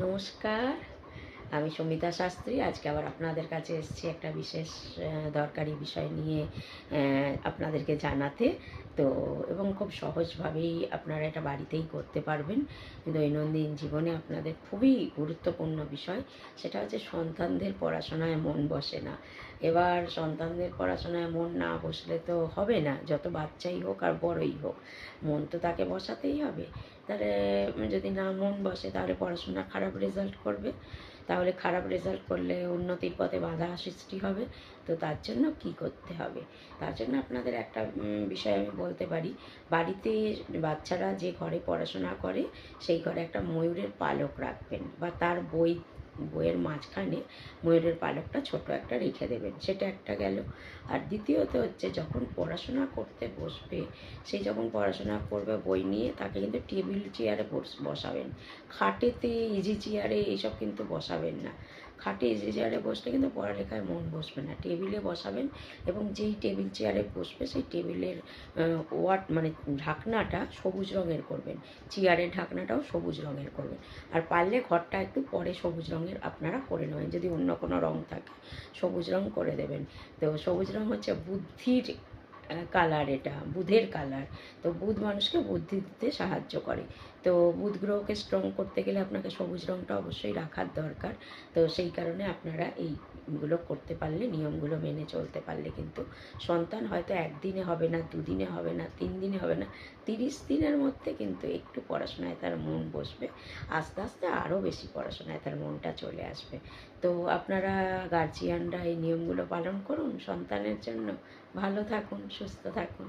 নমস্কার, আমি সমিতা শাস্ত্রী। আজকে আবার আপনাদের কাছে এসেছি একটা বিশেষ দরকারি বিষয় নিয়ে আপনাদেরকে জানাতে। তো এবং খুব সহজভাবেই আপনারা এটা বাড়িতেই করতে পারবেন। দৈনন্দিন জীবনে আপনাদের খুবই গুরুত্বপূর্ণ বিষয়, সেটা হচ্ছে সন্তানদের পড়াশোনায় মন বসে না। এবার সন্তানদের পড়াশোনায় মন না বসলে তো হবে না, যত বাচ্চাই হোক আর বড়ই হোক, মন তো তাকে বসাতেই হবে। তাহলে যদি না মন বসে তাহলে পড়াশোনা খারাপ রেজাল্ট করবে, তাহলে খারাপ রেজাল্ট করলে উন্নতির পথে বাধা সৃষ্টি হবে। তো তার জন্য কি করতে হবে? তার জন্য আপনাদের একটা বিষয় আমি বলতে পারি। বাড়িতে বাচ্চারা যে ঘরে পড়াশোনা করে সেই ঘরে একটা ময়ূরের পালক রাখবেন, বা তার বইয়ের মাঝখানে ময়ূরের পালকটা ছোট একটা রেখে দেবেন, সেটা একটা গেল। আর দ্বিতীয়ত হচ্ছে, যখন পড়াশোনা করতে বসবে, সে যখন পড়াশোনা করবে বই নিয়ে, তাকে কিন্তু টেবিল চেয়ারে বসাবেন। খাটেতে, ইজি চেয়ারে এইসব কিন্তু বসাবেন না। খাটে ইজি চেয়ারে বসলে কিন্তু পড়ালেখায় মন বসবে না। টেবিলে বসাবেন, এবং যেই টেবিল চেয়ারে বসবে সেই টেবিলের মানে ঢাকনাটা সবুজ রঙের করবেন, চেয়ারের ঢাকনাটাও সবুজ রঙের করবেন। আর পারলে ঘরটা একটু পরে সবুজ রঙের আপনারা করে নেবেন, যদি অন্য কোনো রঙ থাকে সবুজ রঙ করে দেবেন। তো সবুজ রঙ হচ্ছে বুদ্ধির কালার, এটা বুধের কালার। তো বুধ মানুষকে বুদ্ধি দিতে সাহায্য করে। তো বুধ গ্রহকে স্ট্রং করতে গেলে আপনাকে সবুজ রঙটা অবশ্যই রাখার দরকার। তো সেই কারণে আপনারা এইগুলো করতে পারলে, নিয়মগুলো মেনে চলতে পারলে কিন্তু সন্তান হয়তো একদিনে হবে না, দুদিনে হবে না, 3 দিনে হবে না, 30 দিনের মধ্যে কিন্তু একটু পড়াশোনায় তার মন বসবে। আস্তে আস্তে আরও বেশি পড়াশোনায় তার মনটা চলে আসবে। তো আপনারা গার্জিয়ানরা এই নিয়মগুলো পালন করুন সন্তানের জন্য। ভালো থাকুন, সুস্থ থাকুন।